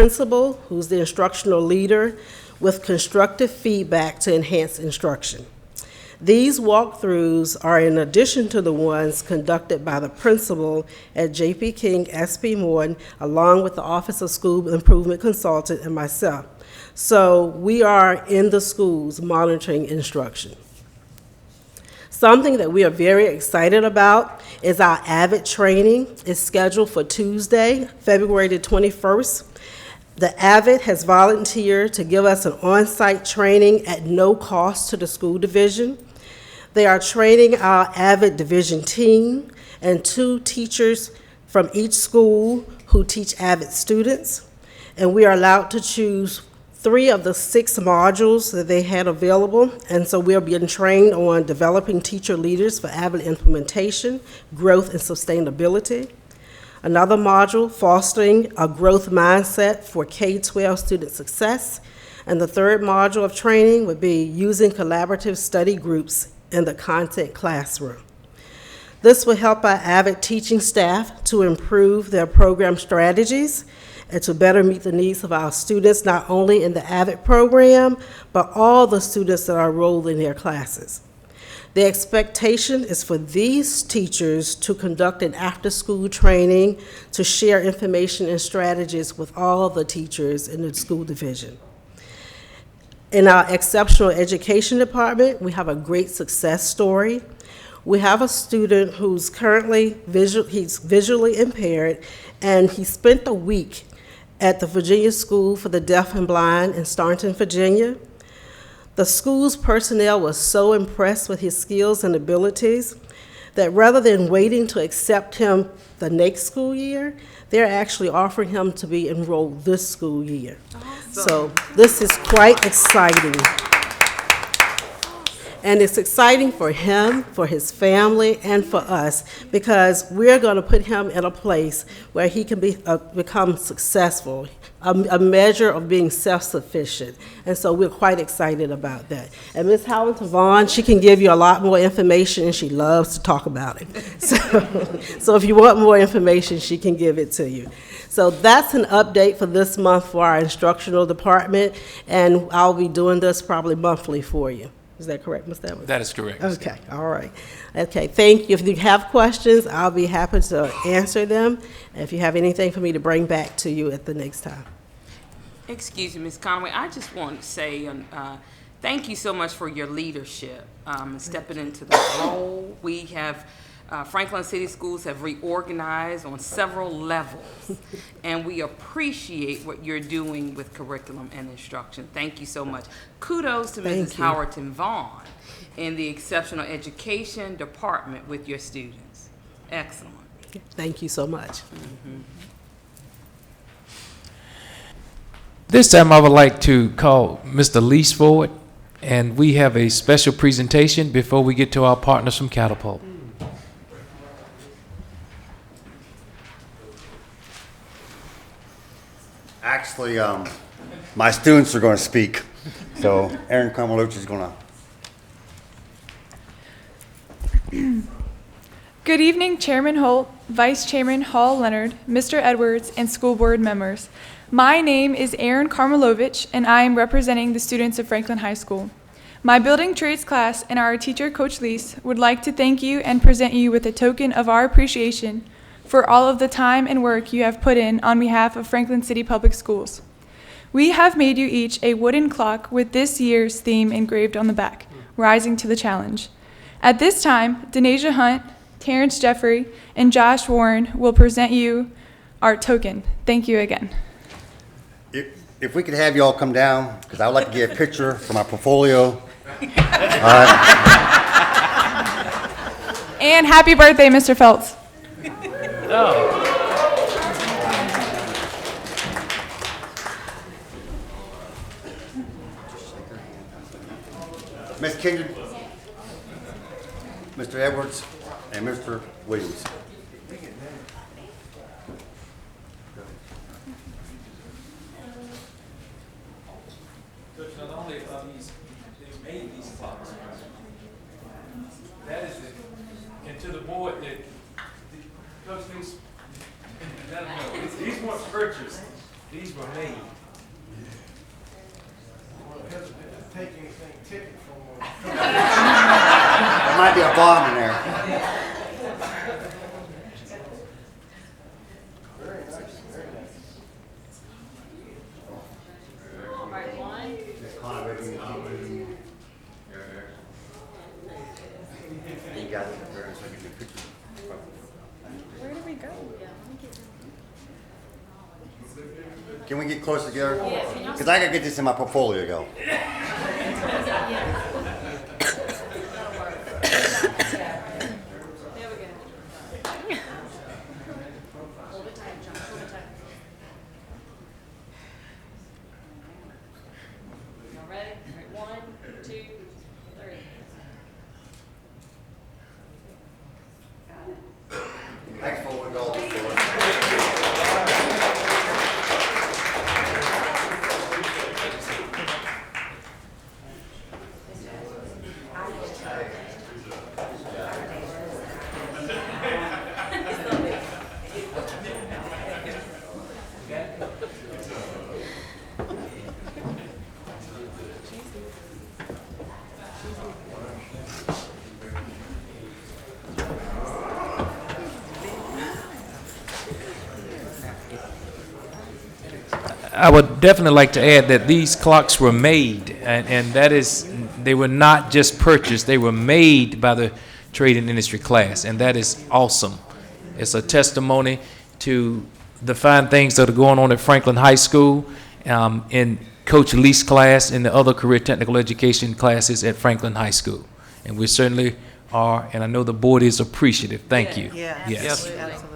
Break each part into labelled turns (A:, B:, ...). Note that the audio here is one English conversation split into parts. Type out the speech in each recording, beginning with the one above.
A: principal, who's the instructional leader, with constructive feedback to enhance instruction. These walkthroughs are in addition to the ones conducted by the principal at J.P. King S.P. Morton, along with the Office of School Improvement Consultant and myself. So we are in the schools monitoring instruction. Something that we are very excited about is our AVID training. It's scheduled for Tuesday, February the 21st. The AVID has volunteered to give us an on-site training at no cost to the school division. They are training our AVID division team and 2 teachers from each school who teach AVID students. And we are allowed to choose 3 of the 6 modules that they had available. And so we're being trained on developing teacher leaders for AVID implementation, growth, and sustainability. Another module, fostering a growth mindset for K-12 student success. And the 3rd module of training would be using collaborative study groups in the content classroom. This will help our AVID teaching staff to improve their program strategies and to better meet the needs of our students, not only in the AVID program, but all the students that are enrolled in their classes. The expectation is for these teachers to conduct an after-school training to share information and strategies with all the teachers in the school division. In our exceptional education department, we have a great success story. We have a student who's currently visually impaired, and he spent a week at the Virginia School for the Deaf and Blind in Staunton, Virginia. The school's personnel was so impressed with his skills and abilities that rather than waiting to accept him the next school year, they're actually offering him to be enrolled this school year. Awesome. So this is quite exciting. And it's exciting for him, for his family, and for us, because we're going to put him in a place where he can become successful, a measure of being self-sufficient. And so we're quite excited about that. And Ms. Howland Vaughn, she can give you a lot more information, and she loves to talk about it. So if you want more information, she can give it to you. So that's an update for this month for our instructional department, and I'll be doing this probably monthly for you. Is that correct, Mr. Edwards?
B: That is correct.
A: Okay, all right. Okay, thank you. If you have questions, I'll be happy to answer them. If you have anything for me to bring back to you at the next time.
C: Excuse me, Ms. Conway. I just want to say thank you so much for your leadership and stepping into the role. We have Franklin City Schools have reorganized on several levels, and we appreciate what you're doing with curriculum and instruction. Thank you so much. Kudos to Mrs. Howerton Vaughn in the exceptional education department with your students. Excellent.
A: Thank you so much.
B: This time I would like to call Mr. Lease forward, and we have a special presentation before we get to our partners from Catapult.
D: Actually, my students are going to speak. So Aaron Carmelucci is going to.
E: Good evening, Chairman Holt, Vice Chairman Hall Leonard, Mr. Edwards, and school board members. My name is Aaron Karmelovich, and I am representing the students of Franklin High School. My building trades class and our teacher, Coach Lease, would like to thank you and present you with a token of our appreciation for all of the time and work you have put in on behalf of Franklin City Public Schools. We have made you each a wooden clock with this year's theme engraved on the back, Rising to the Challenge. At this time, Denasia Hunt, Terrence Jeffrey, and Josh Warren will present you our token. Thank you again.
D: If we could have you all come down, because I would like to get a picture for my portfolio.
E: And happy birthday, Mr. Phelps.
D: Ms. Kindred, Mr. Edwards, and Mr. Williams.
B: Not only are they made these clocks, that is it. And to the board that Coach Lease, these weren't purchased, these were made.
D: There might be a bomb in there.
E: Where did we go?
D: Can we get close together? Because I gotta get this in my portfolio, go.
F: Ready? 1, 2, 3.
D: Thanks for what we go.
B: I would definitely like to add that these clocks were made, and that is, they were not just purchased, they were made by the trade and industry class, and that is awesome. It's a testimony to the fine things that are going on at Franklin High School, in Coach Lee's class, and the other career technical education classes at Franklin High School. And we certainly are, and I know the board is appreciative. Thank you. Yes.
A: Absolutely.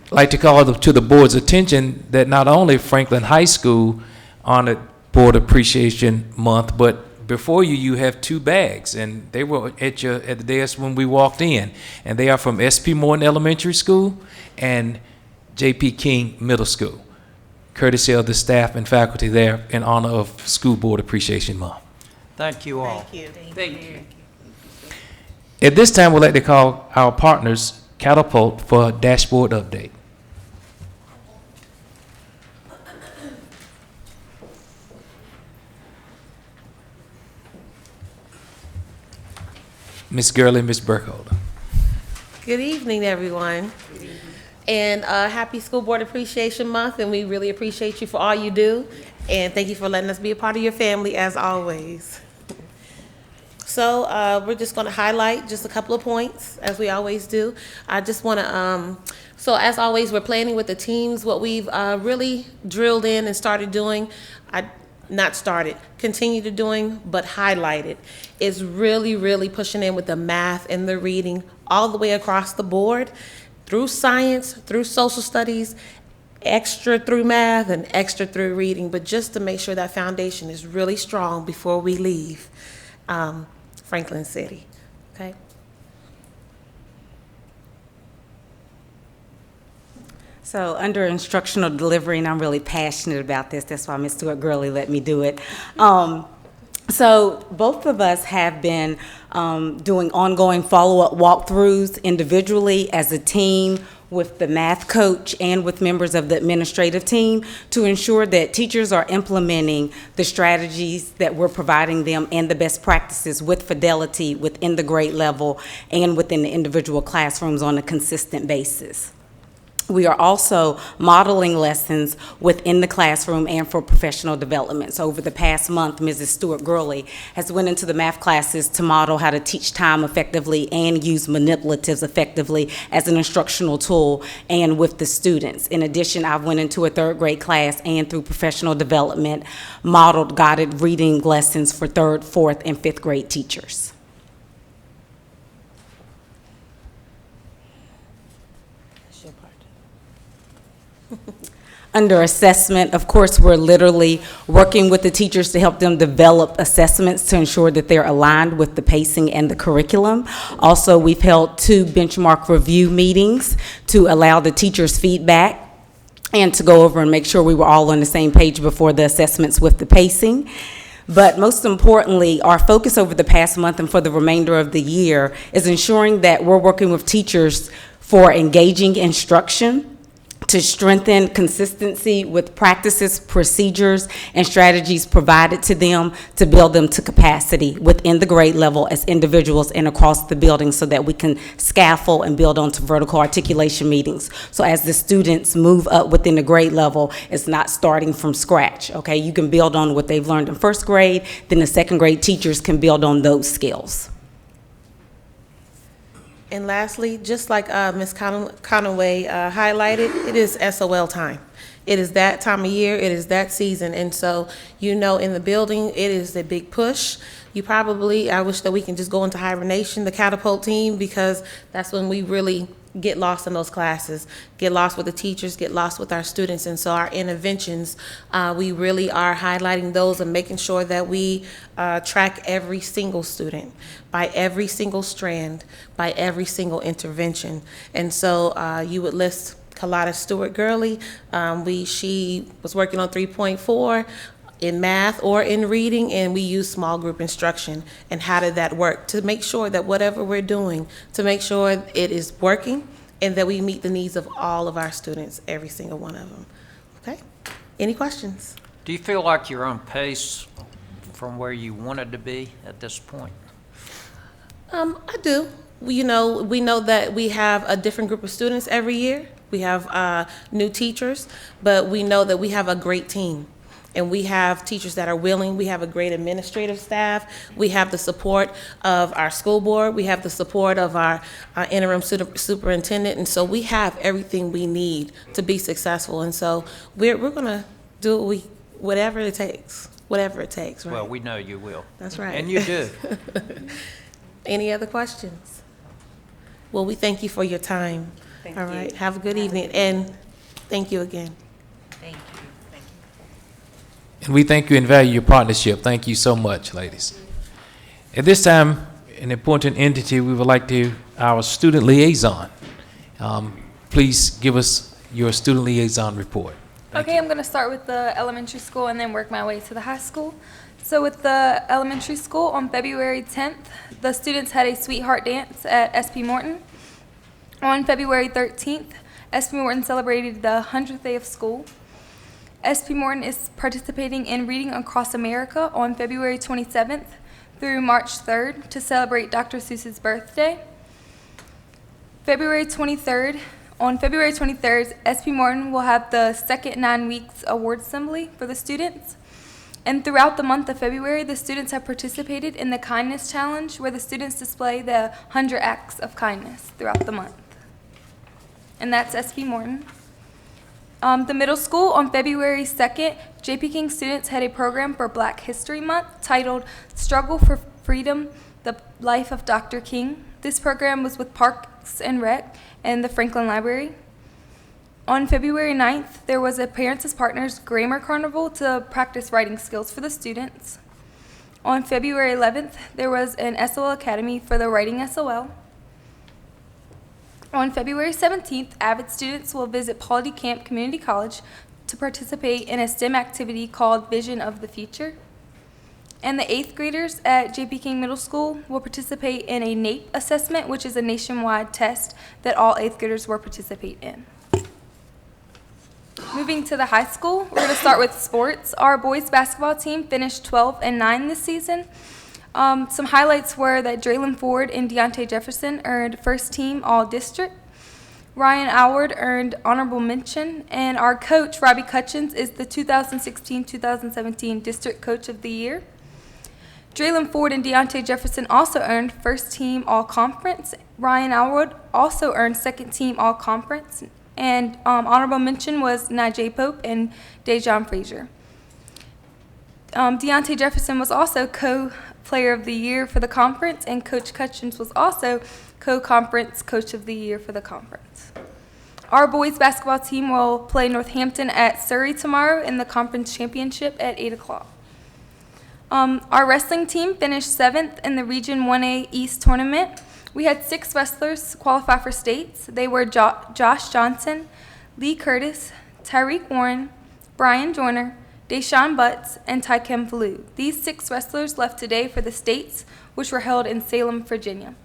B: I'd like to call to the board's attention that not only Franklin High School honored Board Appreciation Month, but before you, you have two bags, and they were at the desk when we walked in, and they are from S.P. Morton Elementary School and J.P. King Middle School, courtesy of the staff and faculty there in honor of School Board Appreciation Month.
G: Thank you all.
C: Thank you.
B: At this time, we'd like to call our partners, Catapult, for a dashboard update. Ms. Gurley, Ms. Burkholder.
H: Good evening, everyone. And happy School Board Appreciation Month, and we really appreciate you for all you do. And thank you for letting us be a part of your family, as always. So we're just going to highlight just a couple of points, as we always do. I just want to, so as always, we're planning with the teams. What we've really drilled in and started doing, continue to doing, but highlighted, is really pushing in with the math and the reading all the way across the board, through science, through social studies, extra through math and extra through reading, but just to make sure that foundation is really strong before we leave Franklin City, okay?
I: So under instructional delivery, and I'm really passionate about this, that's why Ms. Stewart Gurley let me do it. So both of us have been doing ongoing follow-up walkthroughs individually as a team with the math coach and with members of the administrative team to ensure that teachers are implementing the strategies that we're providing them and the best practices with fidelity within the grade level and within the individual classrooms on a consistent basis. We are also modeling lessons within the classroom and for professional development. So over the past month, Mrs. Stewart Gurley has went into the math classes to model how to teach time effectively and use manipulatives effectively as an instructional tool and with the students. In addition, I went into a third grade class and through professional development, modeled guided reading lessons for third, fourth, and fifth grade teachers. Under assessment, of course, we're literally working with the teachers to help them develop assessments to ensure that they're aligned with the pacing and the curriculum. Also, we've held 2 benchmark review meetings to allow the teachers feedback and to go over and make sure we were all on the same page before the assessments with the pacing. But most importantly, our focus over the past month and for the remainder of the year is ensuring that we're working with teachers for engaging instruction, to strengthen consistency with practices, procedures, and strategies provided to them to build them to capacity within the grade level as individuals and across the building so that we can scaffold and build onto vertical articulation meetings. So as the students move up within the grade level, it's not starting from scratch, okay? You can build on what they've learned in first grade, then the second grade teachers can build on those skills.
H: And lastly, just like Ms. Conaway highlighted, it is SOL time. It is that time of year, it is that season, and so, you know, in the building, it is a big push. You probably, I wish that we can just go into hibernation, the catapult team, because that's when we really get lost in those classes, get lost with the teachers, get lost with our students. And so our interventions, we really are highlighting those and making sure that we track every single student by every single strand, by every single intervention. And so you would list Kalata Stewart Gurley. She was working on 3.4 in math or in reading, and we use small group instruction. And how did that work? To make sure that whatever we're doing, to make sure it is working and that we meet the needs of all of our students, every single one of them. Okay? Any questions?
G: Do you feel like you're on pace from where you wanted to be at this point?
H: I do. We know that we have a different group of students every year. We have new teachers, but we know that we have a great team. And we have teachers that are willing. We have a great administrative staff. We have the support of our school board. We have the support of our interim superintendent. And so we have everything we need to be successful. And so we're going to do whatever it takes, right?
G: Well, we know you will.
H: That's right.
G: And you do.
H: Any other questions? Well, we thank you for your time.
I: Thank
H: All
I: you.
H: right. Have a good evening. And thank you again.
I: Thank you.
B: And we thank you and value your partnership. Thank you so much, ladies. At this time, an important entity, we would like to, our student liaison. Please give us your student liaison report.
E: Okay, I'm going to start with the elementary school and then work my way to the high school. So with the elementary school, on February 10th, the students had a sweetheart dance at SP Morton. On February 13th, SP Morton celebrated the 100th day of school. SP Morton is participating in Reading Across America on February 27th through March 3rd to celebrate Dr. Seuss's birthday. On February 23rd, SP Morton will have the second 9 weeks award assembly for the students. And throughout the month of February, the students have participated in the Kindness Challenge, where the students display the 100 acts of kindness throughout the month. And that's SP Morton. The middle school, on February 2nd, J.P. King students had a program for Black History Month titled Struggle for Freedom, The Life of Dr. King. This program was with Parks and Rec and the Franklin Library. On February 9th, there was a Parents as Partners Grammar Carnival to practice writing skills for the students. On February 11th, there was an SOL Academy for the Writing SOL. On February 17th, AVID students will visit Paul D. Camp Community College to participate in a STEM activity called Vision of the Future. And the 8th graders at J.P. King Middle School will participate in a NAEP assessment, which is a nationwide test that all 8th graders will participate in. Moving to the high school, we're going to start with sports. Our boys basketball team finished 12-9 this season. Some highlights were that Draylon Ford and Deontay Jefferson earned first team all-district. Ryan Alward earned honorable mention, and our coach, Robbie Cutchins, is the 2016-2017 District Coach of the Year. Draylon Ford and Deontay Jefferson also earned first team all-conference. Ryan Alward also earned second team all-conference, and honorable mention was Najee Pope and Dejon Frazier. Deontay Jefferson was also co-player of the year for the conference, and Coach Cutchins was also co-conference coach of the year for the conference. Our boys basketball team will play Northampton at Surrey tomorrow in the conference championship at 8 o'clock. Our wrestling team finished 7th in the Region 1A East tournament. We had 6 wrestlers qualify for states. They were Josh Johnson, Lee Curtis, Tyreek Warren, Brian Joyner, Deshaun Butts, and Tykem Fallu. These 6 wrestlers left today for the states, which were held in Salem, Virginia.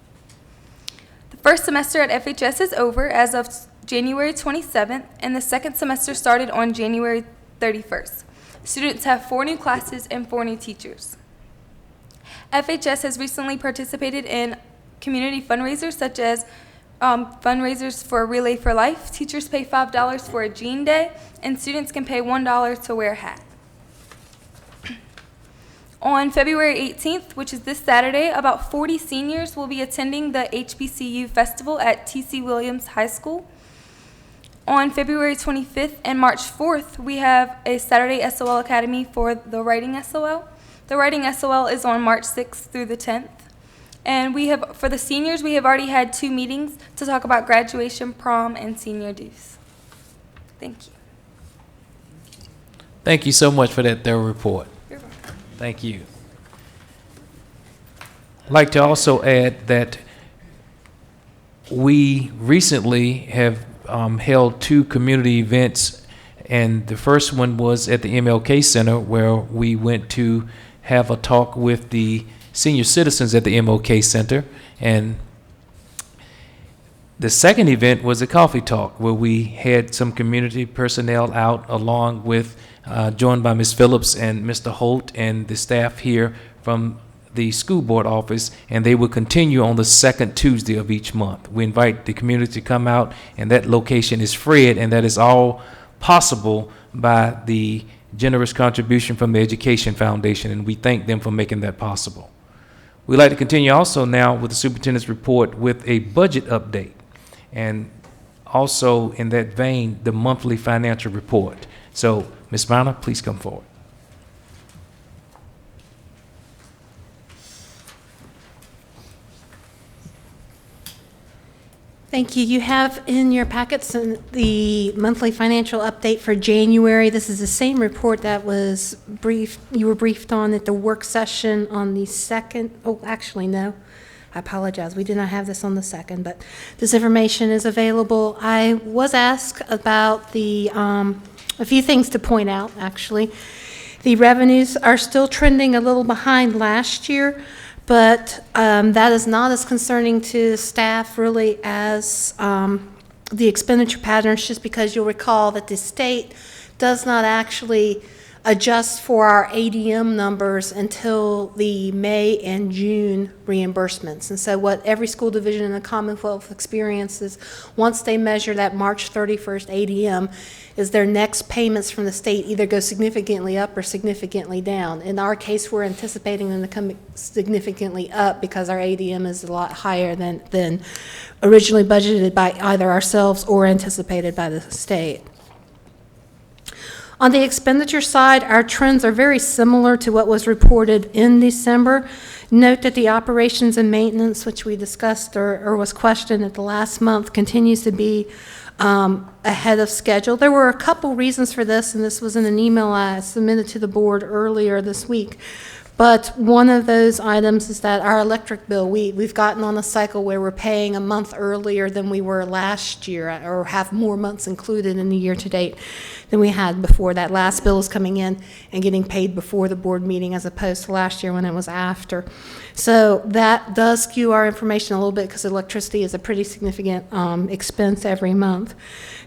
E: The first semester at FHS is over as of January 27th, and the second semester started on January 31st. Students have 4 new classes and 4 new teachers. FHS has recently participated in community fundraisers such as fundraisers for Relay for Life. Teachers pay $5 for a Jean Day, and students can pay $1 to wear a hat. On February 18th, which is this Saturday, about 40 seniors will be attending the HBCU Festival at T.C. Williams High School. On February 25th and March 4th, we have a Saturday SOL Academy for the Writing SOL. The Writing SOL is on March 6th through the 10th. And we have, for the seniors, we have already had 2 meetings to talk about graduation, prom, and senior dues. Thank you.
B: Thank you so much for that thorough report.
E: You're welcome.
B: Thank you. I'd like to also add that we recently have held 2 community events, and the first one was at the MLK Center, where we went to have a talk with the senior citizens at the MLK Center, and the second event was a coffee talk where we had some community personnel out, along with joined by Ms. Phillips and Mr. Holt and the staff here from the school board office, and they will continue on the second Tuesday of each month. We invite the community to come out, and that location is Fred, and that is all possible by the generous contribution from the Education Foundation, and we thank them for making that possible. We'd like to continue also now with the superintendent's report with a budget update, and also in that vein, the monthly financial report. So, Ms. Bonner, please come forward.
J: Thank you. You have in your packets the monthly financial update for January. This is the same report that was you were briefed on at the work session on the 2nd. Oh, actually, no. I apologize. We did not have this on the 2nd, but this information is available. I was asked about a few things to point out, actually. The revenues are still trending a little behind last year, but that is not as concerning to staff really as the expenditure patterns, just because you'll recall that the state does not actually adjust for our ADM numbers until the May and June reimbursements. And so what every school division in the Commonwealth experiences once they measure that March 31st ADM is their next payments from the state either go significantly up or significantly down. In our case, we're anticipating them to come significantly up because our ADM is a lot higher than originally budgeted by either ourselves or anticipated by the state. On the expenditure side, our trends are very similar to what was reported in December. Note that the operations and maintenance, which we discussed or was questioned at the last month, continues to be ahead of schedule. There were a couple reasons for this, and this was in an email I submitted to the board earlier this week. But one of those items is that our electric bill, we've gotten on a cycle where we're paying a month earlier than we were last year, or have more months included in the year to date than we had before. That last bill is coming in and getting paid before the board meeting as opposed to last year when it was after. So that does skew our information a little bit because electricity is a pretty significant expense every month.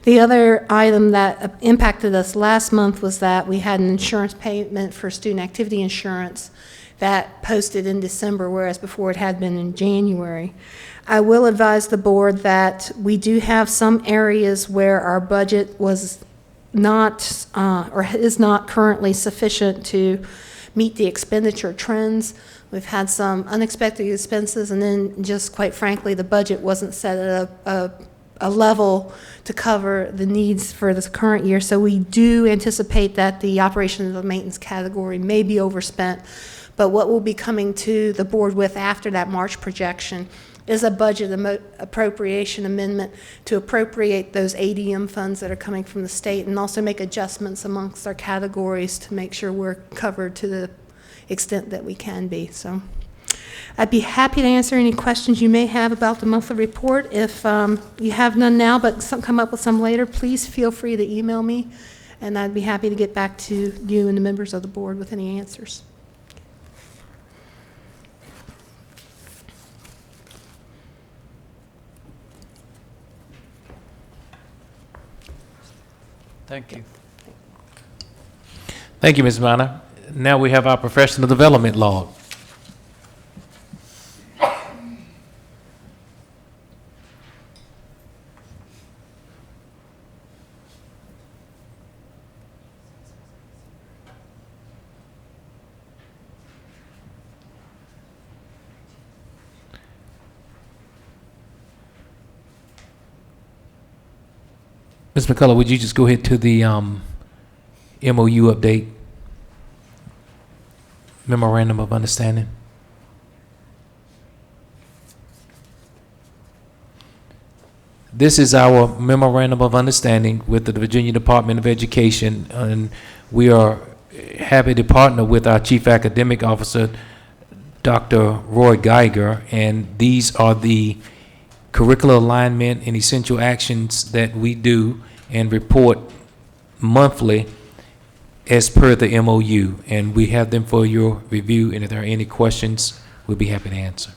J: The other item that impacted us last month was that we had an insurance payment for student activity insurance that posted in December, whereas before it had been in January. I will advise the board that we do have some areas where our budget was not or is not currently sufficient to meet the expenditure trends. We've had some unexpected expenses, and then just quite frankly, the budget wasn't set at a level to cover the needs for this current year. So we do anticipate that the operations and maintenance category may be overspent, but what we'll be coming to the board with after that March projection is a budget appropriation amendment to appropriate those ADM funds that are coming from the state and also make adjustments amongst our categories to make sure we're covered to the extent that we can be. So I'd be happy to answer any questions you may have about the monthly report. If you have none now but come up with some later, please feel free to email me, and I'd be happy to get back to you and the members of the board with any answers.
G: Thank you.
B: Thank you, Ms. Minor. Now we have our professional development log. Ms. McCullough, would you just go ahead to the MOU update? Memorandum of Understanding. This is our memorandum of understanding with the Virginia Department of Education, and we are happy to partner with our Chief Academic Officer, Dr. Roy Geiger, and these are the curricular alignment and essential actions that we do and report monthly as per the MOU, and we have them for your review, and if there are any questions, we'll be happy to answer.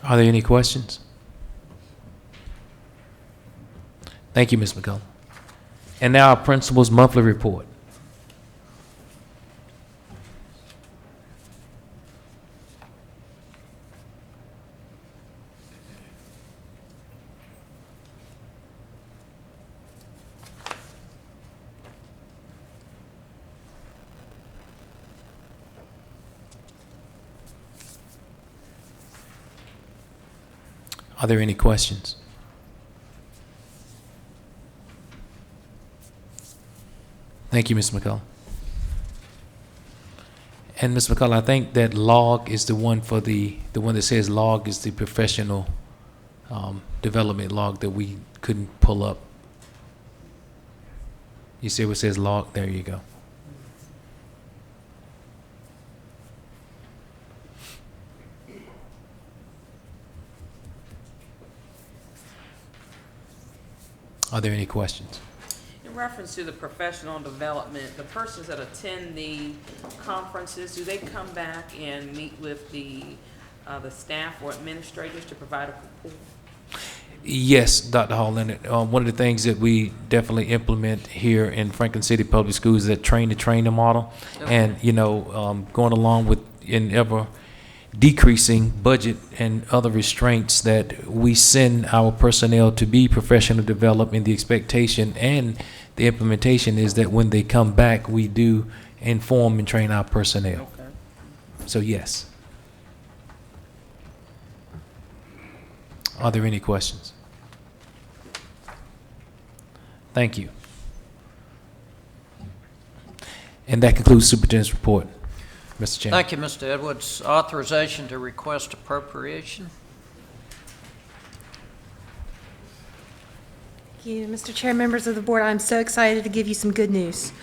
B: Are there any questions? Thank you, Ms. McCullough. And now our principal's monthly report. Are there any questions? Thank you, Ms. McCullough. And Ms. McCullough, I think that log is the one for the one that says log is the professional development log that we couldn't pull up. You see what says log? There you go. Are there any questions?
C: In reference to the professional development, the persons that attend the conferences, do they come back and meet with the staff or administrators to provide a report?
B: Yes, Dr. Hall Leonard. One of the things that we definitely implement here in Franklin City Public Schools is that train-the-trainer model. Okay. And, you know, going along with an ever decreasing budget and other restraints, that we send our personnel to be professional development. The expectation and the implementation is that when they come back, we do inform and train our personnel. Okay. So yes. Are there any questions? Thank you. And that concludes Superintendent's report. Mr. Chairman.
G: Thank you, Mr. Edwards. Authorization to request appropriation.
J: Thank you, Mr. Chair, members of the board. I'm so excited to give you some good news.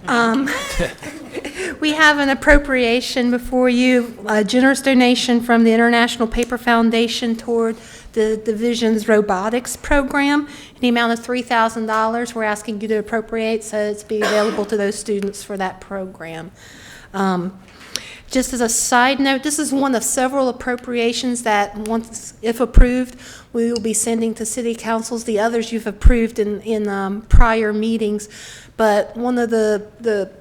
J: We have an appropriation before you, a generous donation from the International Paper Foundation toward the division's robotics program in the amount of $3,000. We're asking you to appropriate so it's be available to those students for that program. Just as a side note, this is one of several appropriations that, once, if approved, we will be sending to city councils. The others you've approved in prior meetings, but one of the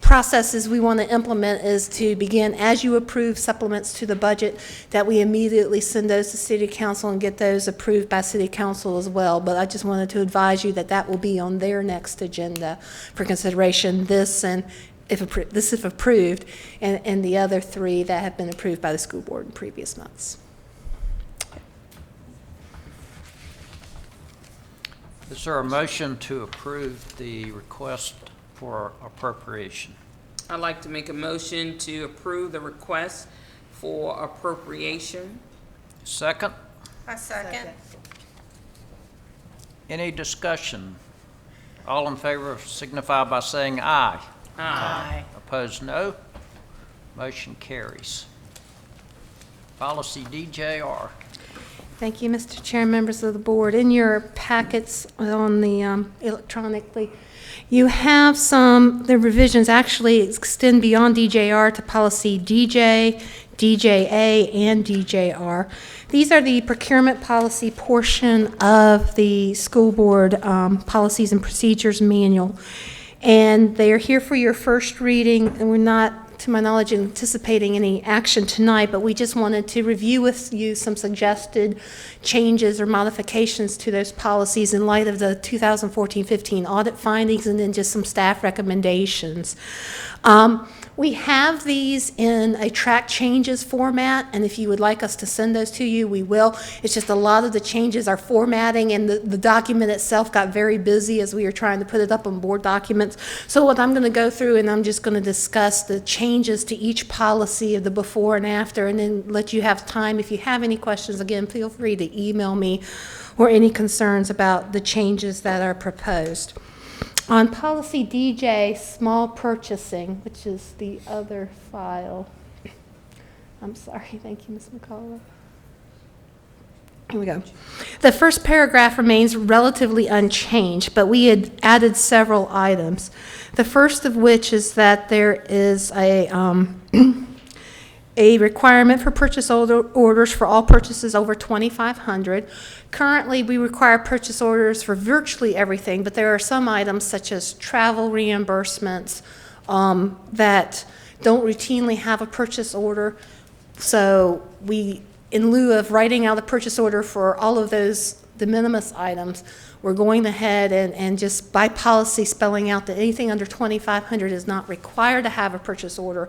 J: processes we want to implement is to begin, as you approve supplements to the budget, that we immediately send those to city council and get those approved by city council as well. But I just wanted to advise you that that will be on their next agenda for consideration. This and if approved, and the other three that have been approved by the school board in previous months.
G: Is there a motion to approve the request for appropriation?
C: I'd like to make a motion to approve the request for appropriation.
G: Second.
F: I second.
G: Any discussion? All in favor signify by saying aye.
F: Aye.
G: Opposed, no. Motion carries. Policy DJR.
J: Thank you, Mr. Chair, members of the board. In your packets on the electronically, you have the revisions actually extend beyond DJR to policy DJ, DJA, and DJR. These are the procurement policy portion of the school board policies and procedures manual. And they are here for your first reading, and we're not, to my knowledge, anticipating any action tonight, but we just wanted to review with you some suggested changes or modifications to those policies in light of the 2014-15 audit findings, and then just some staff recommendations. We have these in a track changes format, and if you would like us to send those to you, we will. It's just a lot of the changes are formatting, and the document itself got very busy as we were trying to put it up on board documents. So what I'm going to go through, and I'm just going to discuss the changes to each policy of the before and after, and then let you have time. If you have any questions, again, feel free to email me or any concerns about the changes that are proposed. On policy DJ, small purchasing, which is the other file. I'm sorry, thank you, Ms. McCullough. Here we go. The first paragraph remains relatively unchanged, but we had added several items. The first of which is that there is a requirement for purchase orders for all purchases over $2,500. Currently, we require purchase orders for virtually everything, but there are some items such as travel reimbursements that don't routinely have a purchase order. So we, in lieu of writing out a purchase order for all of those de minimis items, we're going ahead and just by policy spelling out that anything under $2,500 is not required to have a purchase order,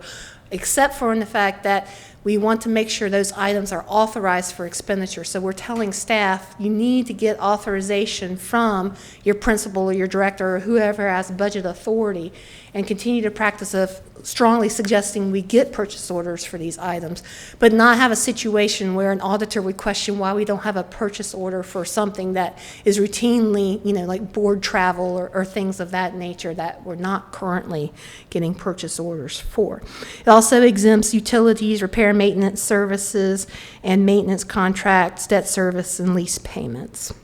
J: except for in the fact that we want to make sure those items are authorized for expenditure. So we're telling staff, you need to get authorization from your principal or your director or whoever has budget authority, and continue to practice of strongly suggesting we get purchase orders for these items, but not have a situation where an auditor would question why we don't have a purchase order for something that is routinely, like board travel or things of that nature that we're not currently getting purchase orders for. It also exempts utilities, repair, maintenance services, and maintenance contracts, debt service, and lease payments.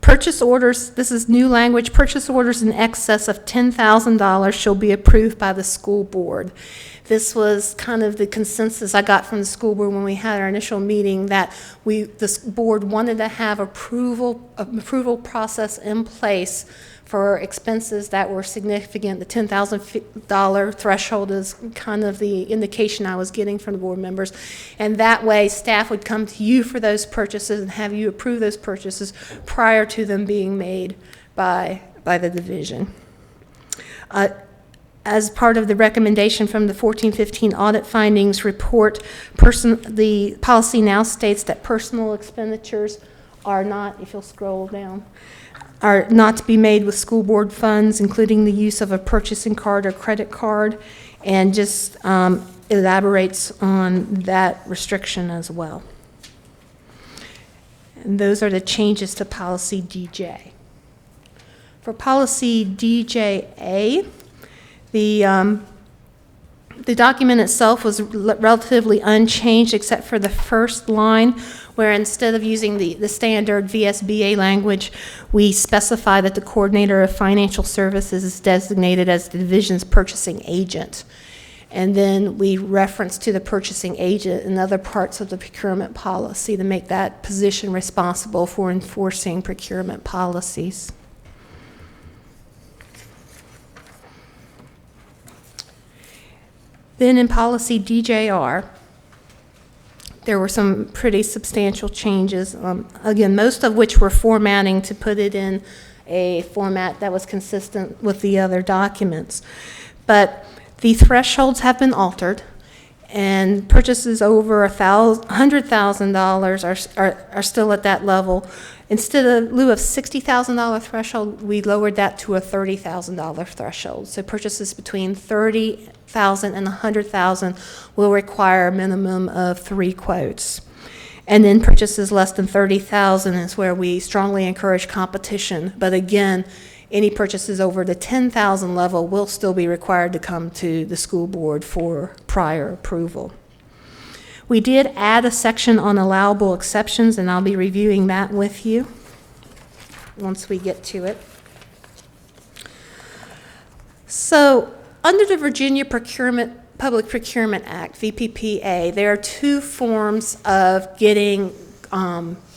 J: Purchase orders, this is new language, purchase orders in excess of $10,000 shall be approved by the school board. This was kind of the consensus I got from the school board when we had our initial meeting, that this board wanted to have approval process in place for expenses that were significant. The $10,000 threshold is kind of the indication I was getting from the board members. And that way, staff would come to you for those purchases and have you approve those purchases prior to them being made by the division. As part of the recommendation from the 14-15 audit findings report, the policy now states that personal expenditures are not, if you'll scroll down, are not to be made with school board funds, including the use of a purchasing card or credit card, and just elaborates on that restriction as well. And those are the changes to policy DJ. For policy DJA, the document itself was relatively unchanged except for the first line, where instead of using the standard VSBA language, we specify that the coordinator of financial services is designated as the division's purchasing agent. And then we reference to the purchasing agent in other parts of the procurement policy to make that position responsible for enforcing procurement policies. Then in policy DJR, there were some pretty substantial changes, again, most of which were formatting to put it in a format that was consistent with the other documents. But the thresholds have been altered, and purchases over $100,000 are still at that level. Instead of lieu of $60,000 threshold, we lowered that to a $30,000 threshold. So purchases between $30,000 $50,000 and $100,000 will require a minimum of 3 quotes. And then purchases less than $30,000 is where we strongly encourage competition. But again, any purchases over the $10,000 level will still be required to come to the school board for prior approval. We did add a section on allowable exceptions, and I'll be reviewing that with you once we get to it. So, under the Virginia Public Procurement Act, VPPA, there are 2 forms of getting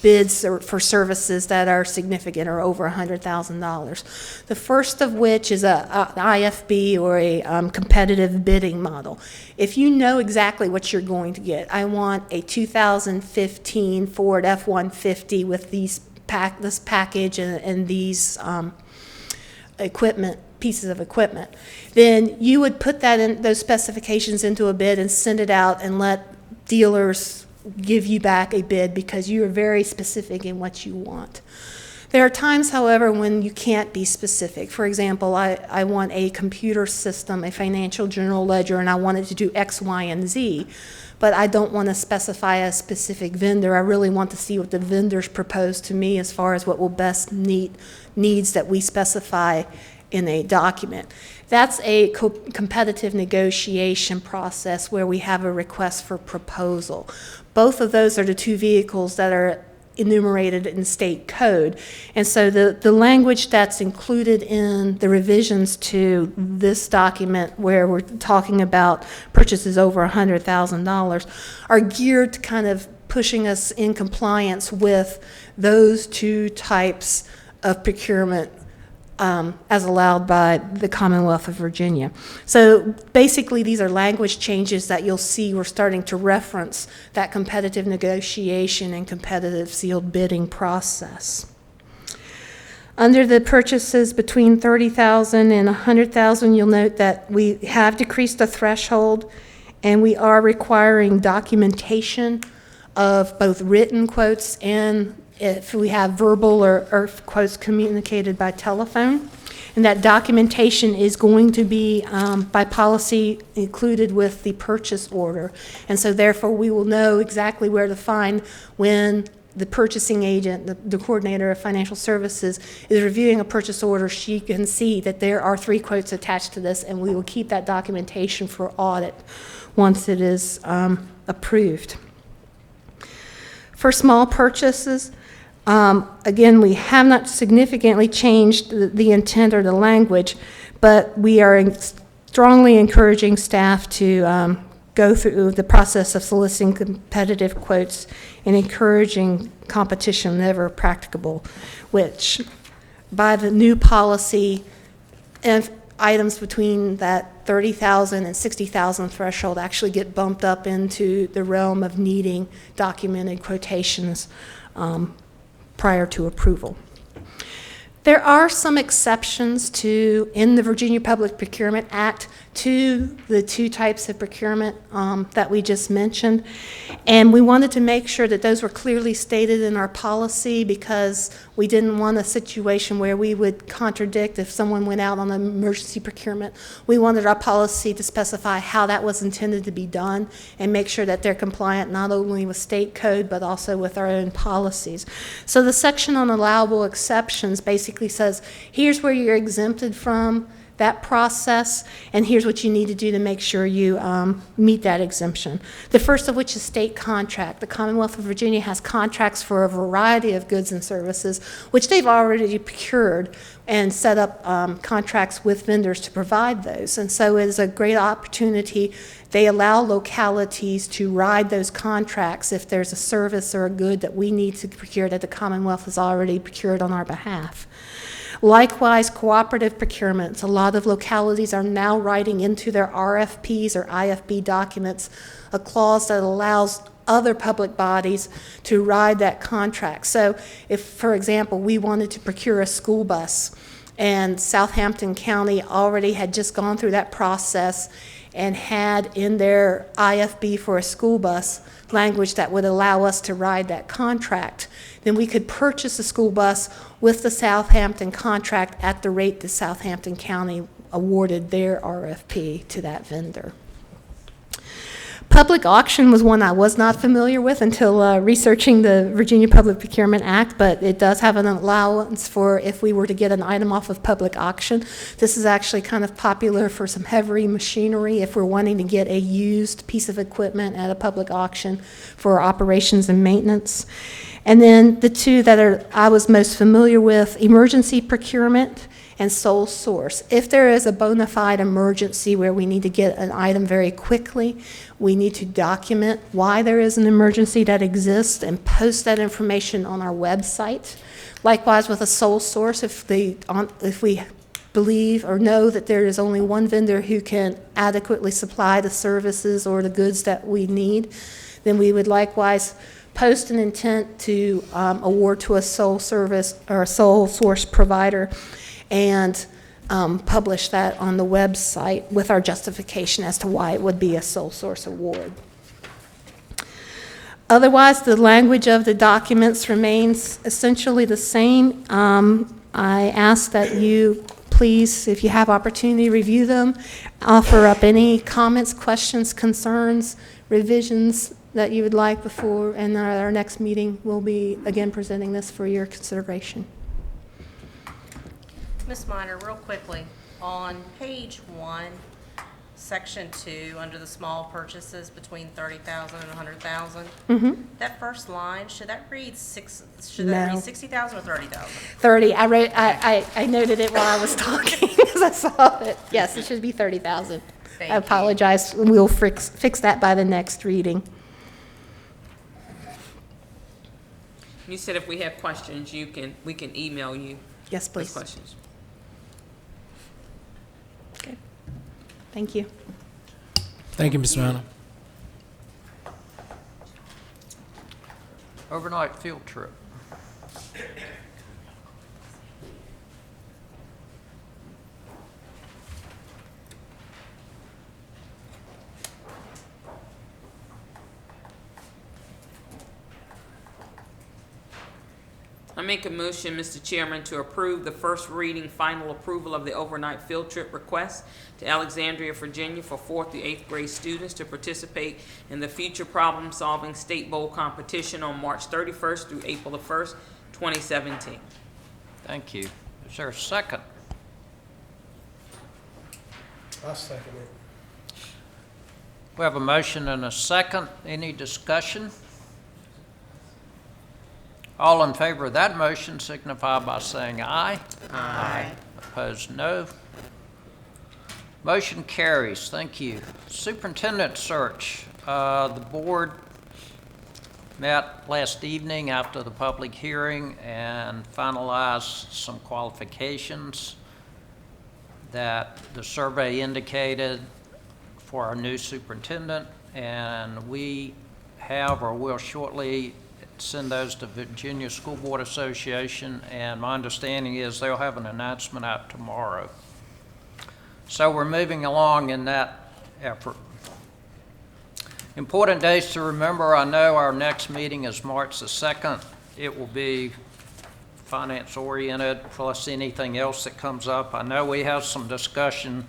J: bids for services that are significant or over $100,000. The first of which is an IFB, or a competitive bidding model. If you know exactly what you're going to get, I want a 2015 Ford F-150 with this package and these pieces of equipment, then you would put those specifications into a bid and send it out and let dealers give you back a bid because you are very specific in what you want. There are times, however, when you can't be specific. For example, I want a computer system, a financial general ledger, and I want it to do X, Y, and Z, but I don't want to specify a specific vendor. I really want to see what the vendors propose to me as far as what will best meet needs that we specify in a document. That's a competitive negotiation process where we have a request for proposal. Both of those are the 2 vehicles that are enumerated in state code. And so the language that's included in the revisions to this document, where we're talking about purchases over $100,000, are geared to kind of pushing us in compliance with those 2 types of procurement as allowed by the Commonwealth of Virginia. So basically, these are language changes that you'll see we're starting to reference that competitive negotiation and competitive sealed bidding process. Under the purchases between $30,000 and $100,000, you'll note that we have decreased the threshold, and we are requiring documentation of both written quotes and if we have verbal or quotes communicated by telephone. And that documentation is going to be, by policy, included with the purchase order. And so therefore, we will know exactly where to find when the purchasing agent, the coordinator of financial services, is reviewing a purchase order. She can see that there are 3 quotes attached to this, and we will keep that documentation for audit once it is approved. For small purchases, again, we have not significantly changed the intent or the language, but we are strongly encouraging staff to go through the process of soliciting competitive quotes and encouraging competition whenever practicable, which by the new policy, and items between that $30,000 and $60,000 threshold actually get bumped up into the realm of needing documented quotations prior to approval. There are some exceptions in the Virginia Public Procurement Act to the 2 types of procurement that we just mentioned. And we wanted to make sure that those were clearly stated in our policy because we didn't want a situation where we would contradict if someone went out on an emergency procurement. We wanted our policy to specify how that was intended to be done and make sure that they're compliant not only with state code but also with our own policies. So the section on allowable exceptions basically says, here's where you're exempted from that process, and here's what you need to do to make sure you meet that exemption. The first of which is state contract. The Commonwealth of Virginia has contracts for a variety of goods and services, which they've already procured and set up contracts with vendors to provide those. And so it is a great opportunity. They allow localities to ride those contracts if there's a service or a good that we need to procure that the Commonwealth has already procured on our behalf. Likewise, cooperative procurements. A lot of localities are now writing into their RFPs or IFB documents a clause that allows other public bodies to ride that contract. So if, for example, we wanted to procure a school bus and Southampton County already had just gone through that process and had in their IFB for a school bus language that would allow us to ride that contract, then we could purchase a school bus with the Southampton contract at the rate that Southampton County awarded their RFP to that vendor. Public auction was one I was not familiar with until researching the Virginia Public Procurement Act, but it does have an allowance for if we were to get an item off of public auction. This is actually kind of popular for some heavy machinery if we're wanting to get a used piece of equipment at a public auction for operations and maintenance. And then the two that I was most familiar with, emergency procurement and sole source. If there is a bona fide emergency where we need to get an item very quickly, we need to document why there is an emergency that exists and post that information on our website. Likewise with a sole source, if we believe or know that there is only one vendor who can adequately supply the services or the goods that we need, then we would likewise post an intent to award to a sole service or a sole source provider and publish that on the website with our justification as to why it would be a sole source award. Otherwise, the language of the documents remains essentially the same. I ask that you please, if you have opportunity, review them, offer up any comments, questions, concerns, revisions that you would like before, and our next meeting will be again presenting this for your consideration.
F: Ms. Minor, real quickly, on page 1, section 2, under the small purchases between 30,000 and 100,000, that first line, should that read 60,000 or 30,000?
J: 30. I noted it while I was talking because I saw it. Yes, it should be 30,000. I apologize. We'll fix that by the next reading.
C: You said if we have questions, we can email you.
J: Yes, please.
C: With questions.
J: Okay. Thank you.
B: Thank you, Ms. Manor.
G: Overnight field trip.
C: I make a motion, Mr. Chairman, to approve the first reading final approval of the overnight field trip request to Alexandria, Virginia for 4th through 8th grade students to participate in the Future Problem Solving State Bowl competition on March 31st through April the 1st, 2017.
G: Thank you. Is there a second?
K: I'll second it.
G: We have a motion and a second. Any discussion? All in favor of that motion signify by saying aye. Aye. Opposed, no. Motion carries. Thank you. Superintendent search. The board met last evening after the public hearing and finalized some qualifications that the survey indicated for our new superintendent, and we have or will shortly send those to Virginia School Board Association, and my understanding is they'll have an announcement out tomorrow. So we're moving along in that effort. Important days to remember. I know our next meeting is March the 2nd. It will be finance oriented plus anything else that comes up. I know we have some discussion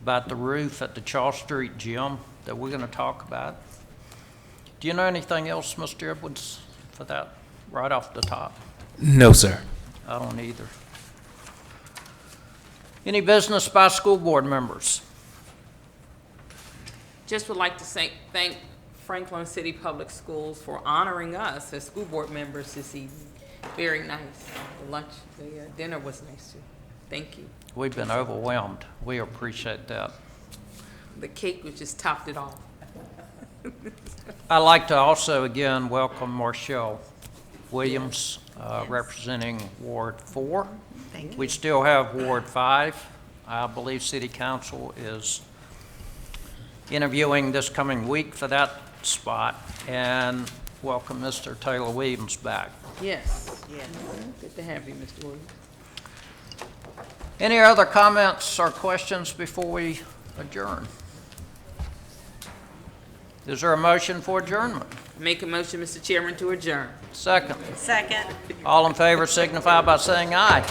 G: about the roof at the Charles Street Gym that we're going to talk about. Do you know anything else, Mr. Edwards, for that right off the top?
B: No, sir.
G: I don't either. Any business by school board members?
C: Just would like to thank Franklin City Public Schools for honoring us as school board members this evening. Very nice. The dinner was nice too. Thank you.
G: We've been overwhelmed. We appreciate that.
C: The cake was just topped it off.
G: I'd like to also again welcome Marshall Williams, representing Ward 4.
I: Thank you.
G: We still have Ward 5. I believe City Council is interviewing this coming week for that spot. And welcome Mr. Taylor Williams back.
C: Yes. Yes. Good to have you, Mr. Williams.
G: Any other comments or questions before we adjourn? Is there a motion for adjournment?
C: Make a motion, Mr. Chairman, to adjourn.
G: Second.
F: Second.
G: All in favor signify by saying aye.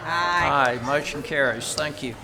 G: Aye. Aye. Motion carries. Thank you.